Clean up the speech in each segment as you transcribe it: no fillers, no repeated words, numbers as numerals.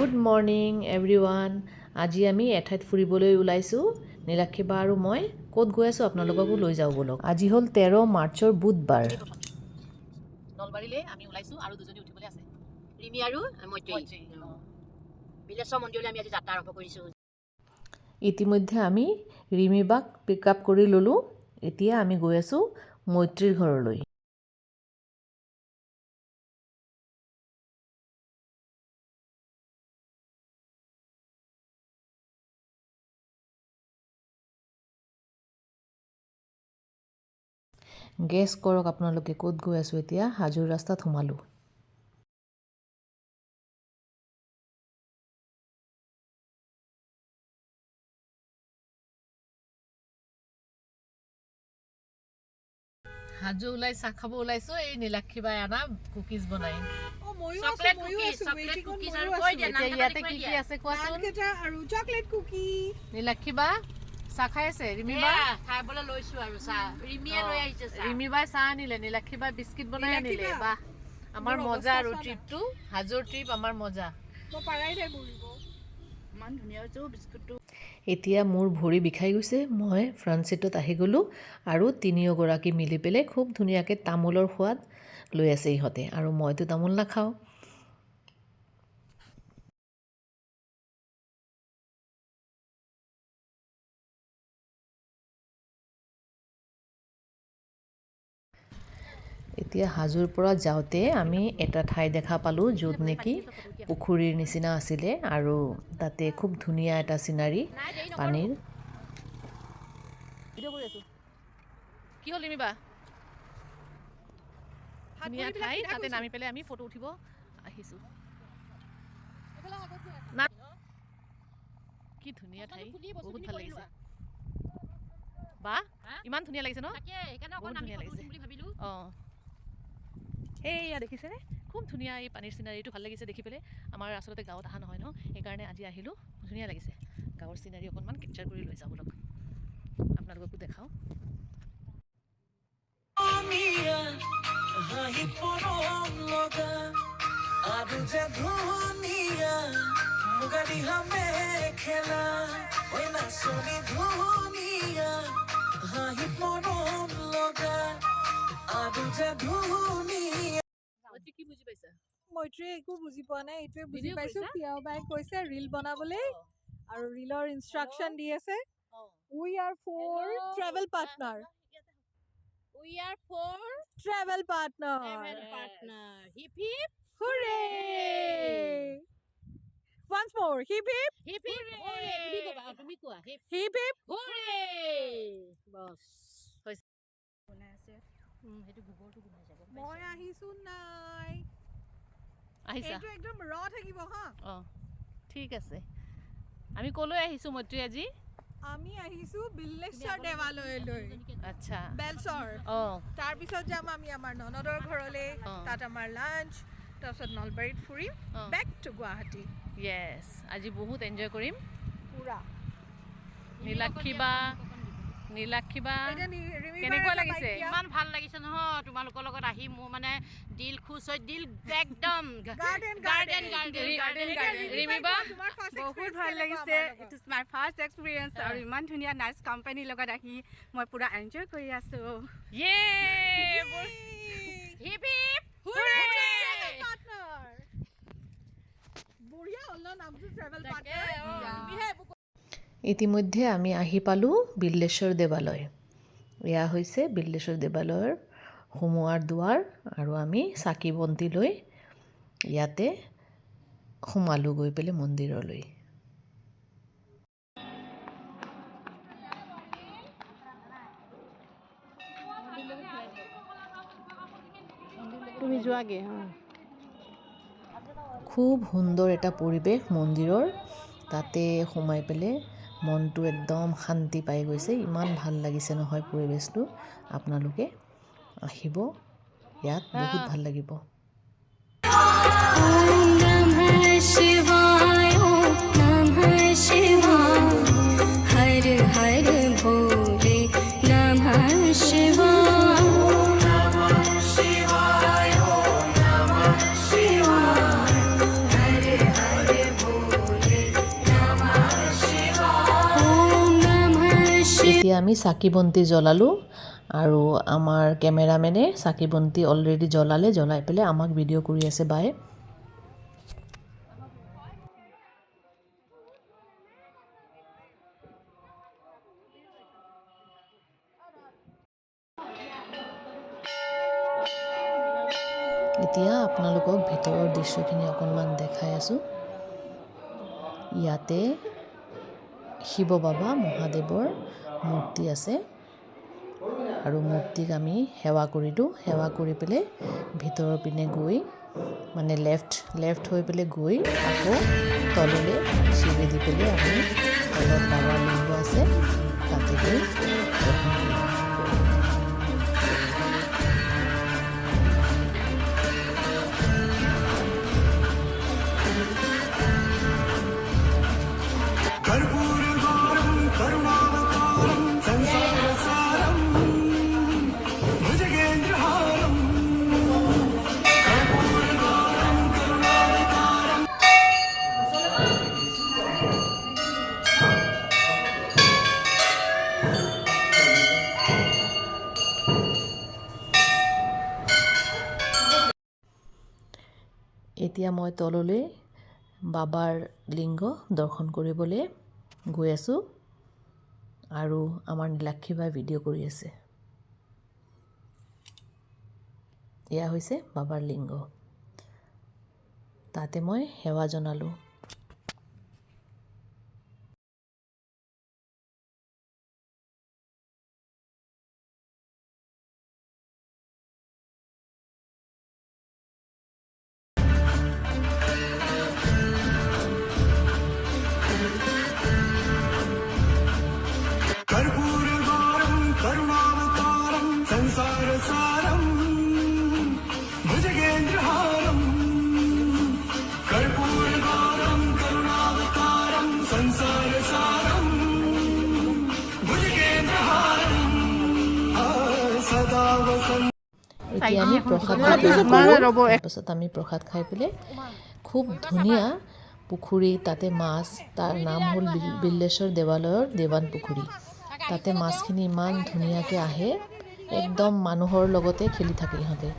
Good morning everyone. আজি আমি এঠাইত ফুৰিবলৈ ওলাইছোঁ। নীলাক্ষী বা আৰু মই ক'ত গৈ আছোঁ আপোনালোককো লৈ যাওঁ বলক। আজি হ'ল 13 মাৰ্চৰ বুধবাৰ। নলবাৰীলৈ আমি ওলাইছোঁ আৰু দুজনী উঠিবলৈ আছে, ৰিমি আৰু মৈত্ৰী। বিলেশ্বৰ মন্দিৰলৈ আমি আজি যাত্ৰা আৰম্ভ কৰিছোঁ। ইতিমধ্যে আমি ৰিমি বাক পিক আপ কৰি ল'লোঁ। এতিয়া আমি গৈ আছোঁ মৈত্ৰীৰ ঘৰলৈ। গেছ কৰক আপোনালোকে ক'ত গৈ আছোঁ। এতিয়া হাজোৰ ৰাস্তাত সোমালোঁ। হাজো ওলাই চাহ খাব ওলাইছোঁ। এই নীলাক্ষী বাই আনা কুকিজ বনাই। নীলাক্ষী বা চাহ খাই আছে, ৰিমি বা খাবলৈ লৈছোঁ আৰু চাহ ৰিমিয়ে লৈ আহিছে। ৰিমি বাই চাহ আনিলে, নীলাক্ষী বাই বিস্কিট বনাই আনিলে। বাহ, আমাৰ মজা আৰু ট্ৰিপটো, হাজোৰ ট্ৰিপ আমাৰ মজা। ইমান ধুনীয়া হৈছে বিস্কুটটো। এতিয়া মোৰ ভৰি বিষাই গৈছে। মই ফ্ৰণ্ট ছিটত আহি গ'লোঁ আৰু তিনিওগৰাকী মিলি পেলাই খুব ধুনীয়াকৈ তামোলৰ সোৱাদ লৈ আছে ইহঁতে, আৰু মইতো তামোল নাখাওঁ। এতিয়া হাজোৰ পৰা যাওঁতে আমি এটা ঠাই দেখা পালোঁ য'ত নেকি পুখুৰীৰ নিচিনা আছিলে, আৰু তাতে খুব ধুনীয়া এটা চিনাৰী পানীৰ। কি হ'ল ৰিমি বা? ধুনীয়া ঠাই, তাতে নামি পেলাই আমি ফটো উঠিব আহিছোঁ। কি ধুনীয়া ঠাই, বহুত ভাল লাগিছে। বা ইমান ধুনীয়া লাগিছে ন? বহুত ধুনীয়া লাগিছে। অঁ, এইয়া দেখিছেনে, খুব ধুনীয়া এই পানীৰ চিনাৰীটো ভাল লাগিছে দেখি পেলাই। আমাৰ আচলতে গাঁৱত অহা নহয় ন, সেইকাৰণে আজি আহিলোঁ। ধুনীয়া লাগিছে। গাঁৱৰ চিনাৰী অকণমান কেপচাৰ কৰি লৈ যাওঁ বলক, আপোনালোককো দেখাওঁ। মৈত্ৰীয়ে একো বুজি পোৱা নাই, এইটোৱে বুজি পাইছোঁ। পিয়াও বাই কৈছে ৰিল বনাবলৈ, আৰু ৰিলৰ ইনষ্ট্ৰাকশ্যন দি আছে। We are for travel partner. We are for travel partner. travel partner. Hip hip Hooray! Once more. Hip hip. hip hip hooray. তুমি কোৱা hip Hip hip. hooray. বস বনাই আছে। সেইটো গোবৰটো গোনাই যাব। মই আহিছোঁ নাই। আহিছা? এইটো একদম ৰ থাকিব হা। অঁ, ঠিক আছে। আমি ক'লৈ আহিছোঁ মৈত্ৰী আজি? আমি আহিছোঁ বিল্লেশ্বৰ দেৱালয়লৈ। আচ্ছা, বেলচৰ। অঁ, তাৰপিছত যাম আমি আমাৰ ননদৰ ঘৰলৈ। তাত আমাৰ লাঞ্চ, তাৰপিছত নলবাৰীত ফুৰিম, বেক টু গুৱাহাটী। য়েছ, আজি বহুত এনজয় কৰিম। পুৰা নীলাক্ষী বা কেনেকুৱা লাগিছে? ইমান ভাল লাগিছে নহয় তোমালোকৰ লগত আহি। মোৰ মানে দিল খুশ হৈ, দিল একদম গাৰ্ডেন ৰিমি বা বহুত ভাল লাগিছে। It is my first experience, আৰু ইমান ধুনীয়া নাইচ কোম্পানীৰ লগত আহি মই পুৰা এনজয় কৰি আছোঁ। হিপ হিপ বঢ়িয়া হ'ল ন নামটো, ট্ৰেভেল পাৰ্টনাৰ। ইতিমধ্যে আমি আহি পালোঁ বিল্লেশ্বৰ দেৱালয়। এয়া হৈছে বিল্লেশ্বৰ দেৱালয়ৰ সোমোৱাৰ দুৱাৰ, আৰু আমি চাকি বন্তি লৈ ইয়াতে সোমালোঁ গৈ পেলাই মন্দিৰলৈ। তুমি যোৱাগে। খুব সুন্দৰ এটা পৰিৱেশ মন্দিৰৰ, তাতে সোমাই পেলাই মনটো একদম শান্তি পাই গৈছে। ইমান ভাল লাগিছে নহয় পৰিৱেশটো। আপোনালোকে আহিব, ইয়াত বহুত ভাল লাগিব। এতিয়া আমি চাকি বন্তি জ্বলালোঁ আৰু আমাৰ কেমেৰামেনে চাকি বন্তি অলৰেডি জ্বলাই পেলাই আমাক ভিডিঅ' কৰি আছে বাই। এতিয়া আপোনালোকক ভিতৰৰ দৃশ্যখিনি অকণমান দেখাই আছোঁ। ইয়াতে শিৱ বাবা মহাদেৱৰ মূৰ্তি আছে আৰু মূৰ্তিক আমি সেৱা কৰিলোঁ। সেৱা কৰি পেলাই ভিতৰৰ পিনে গৈ মানে লেফ্ট হৈ পেলাই গৈ আকৌ তললৈ চিৰি দি পেলাই আমি তলত বাবাৰ লিংগ আছে তাতে গৈ দৰ্শন কৰিলোঁ। এতিয়া মই তললৈ বাবাৰ লিংগ দৰ্শন কৰিবলৈ গৈ আছোঁ আৰু আমাৰ নীলাক্ষী বাই ভিডিঅ' কৰি আছে। এয়া হৈছে বাবাৰ লিংগ, তাতে মই সেৱা জনালোঁ। এতিয়া আমি প্ৰসাদ তাৰপাছত আমি প্ৰসাদ খাই পেলাই খুব ধুনীয়া পুখুৰী, তাতে মাছ, তাৰ নাম হ'ল বিল্লেশ্বৰ দেৱালয়ৰ দেৱান পুখুৰী। তাতে মাছখিনি ইমান ধুনীয়াকৈ আহে, একদম মানুহৰ লগতে খেলি থাকে ইহঁতে।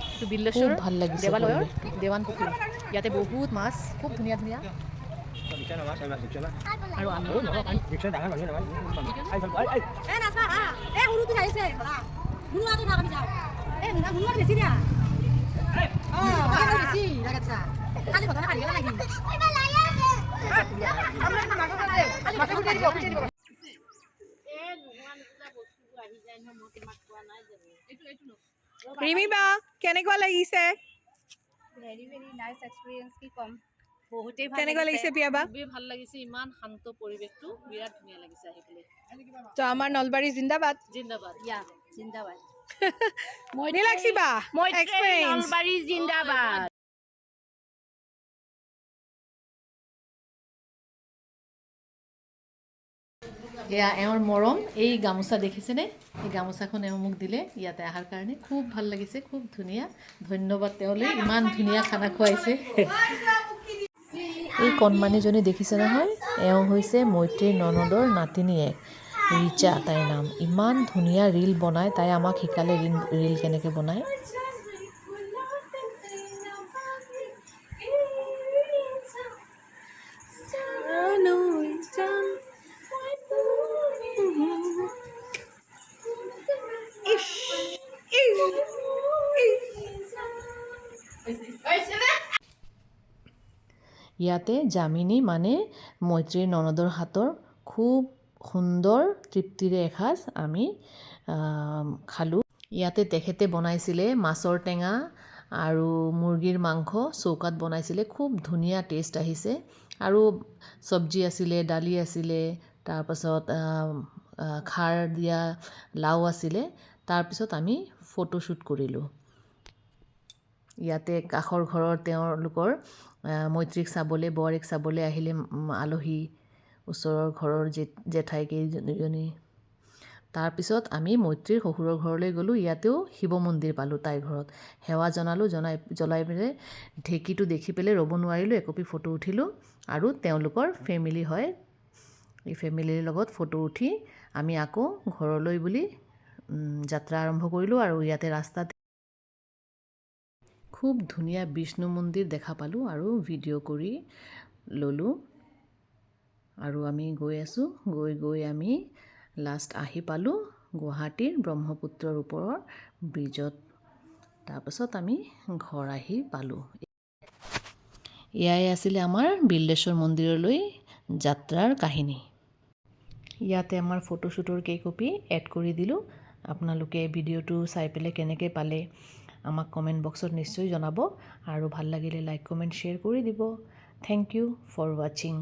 খুব ভাল লাগিছে দেৱালয়ৰ দেৱান পুখুৰী। ইয়াতে বহুত মাছ, খুব ধুনীয়া ধুনীয়া। আৰু ৰিমি বা কেনেকুৱা লাগিছে? ভেৰি নাইচ এক্সপিৰিয়েঞ্চ কি ক'ম, বহুতেই কেনেকুৱা লাগিছে পিয়াবা? খুবেই ভাল লাগিছে, ইমান শান্ত পৰিৱেশটো, বিৰাট ধুনীয়া লাগিছে আহি পেলাই। তো আমাৰ নলবাৰী জিন্দাবাদ। জিন্দাবাদ। জিন্দাবাদ। নীলাক্ষী বা এক্সপিৰিয়েঞ্চ। নলবাৰী জিন্দাবাদ। এয়া এওঁৰ মৰম, এই গামোচা দেখিছেনে? এই গামোচাখন এওঁ মোক দিলে ইয়াতে অহাৰ কাৰণে। খুব ভাল লাগিছে, খুব ধুনীয়া। ধন্যবাদ তেওঁলৈ, ইমান ধুনীয়া খানা খুৱাইছে। এই কণমানিজনী দেখিছে নহয়, এওঁ হৈছে মৈত্ৰীৰ ননদৰ নাতিনীয়েক, ৰিচা তাইৰ নাম। ইমান ধুনীয়া ৰীল বনায়, তাই আমাক শিকালে ৰীল কেনেকৈ বনায়। ইয়াতে জামিনী মানে মৈত্ৰীৰ ননদৰ হাতৰ খুব সুন্দৰ তৃপ্তিৰে এসাঁজ আমি খালোঁ। ইয়াতে তেখেতে বনাইছিলে মাছৰ টেঙা আৰু মুৰ্গীৰ মাংস চৌকাত বনাইছিলে, খুব ধুনীয়া টেষ্ট আহিছে। আৰু চব্জি আছিলে, দালি আছিলে, তাৰপাছত খাৰ দিয়া লাও আছিলে। তাৰপিছত আমি ফটোশ্বুট কৰিলোঁ। ইয়াতে কাষৰ ঘৰৰ তেওঁলোকৰ মৈত্ৰীক চাবলৈ, বোৱাৰীক চাবলৈ আহিলে আলহী, ওচৰৰ ঘৰৰ জেঠাইকেইজনী। তাৰপিছত আমি মৈত্ৰীৰ শহুৰৰ ঘৰলৈ গ'লোঁ। ইয়াতেও শিৱ মন্দিৰ পালোঁ তাইৰ ঘৰত। সেৱা জনালোঁ, জ্বলাই পেলাই ঢেঁকীটো দেখি পেলাই ৰ'ব নোৱাৰিলোঁ, একপি ফটো উঠিলোঁ। আৰু তেওঁলোকৰ ফেমিলি হয় এই ফেমিলিৰ লগত ফটো উঠি আমি আকৌ ঘৰলৈ বুলি যাত্ৰা আৰম্ভ কৰিলোঁ। আৰু ইয়াতে ৰাস্তাত খুব ধুনীয়া বিষ্ণু মন্দিৰ দেখা পালোঁ আৰু ভিডিঅ' কৰি ল'লোঁ। আৰু আমি গৈ আছোঁ, গৈ আমি লাষ্ট আহি পালোঁ গুৱাহাটীৰ ব্ৰহ্মপুত্ৰৰ ওপৰৰ ব্ৰিজত। তাৰপাছত আমি ঘৰ আহি পালোঁ। এয়াই আছিলে আমাৰ বিল্লেশ্বৰ মন্দিৰলৈ যাত্ৰাৰ কাহিনী। ইয়াতে আমাৰ ফটোশ্বুটৰ কেইকপি এড কৰি দিলোঁ। আপোনালোকে ভিডিঅ'টো চাই পেলাই কেনেকৈ পালে আমাক কমেণ্ট বক্সত নিশ্চয় জনাব। আৰু ভাল লাগিলে লাইক কমেণ্ট শ্বেয়াৰ কৰি দিব। থেংক ইউ ফৰ ৱাচিং।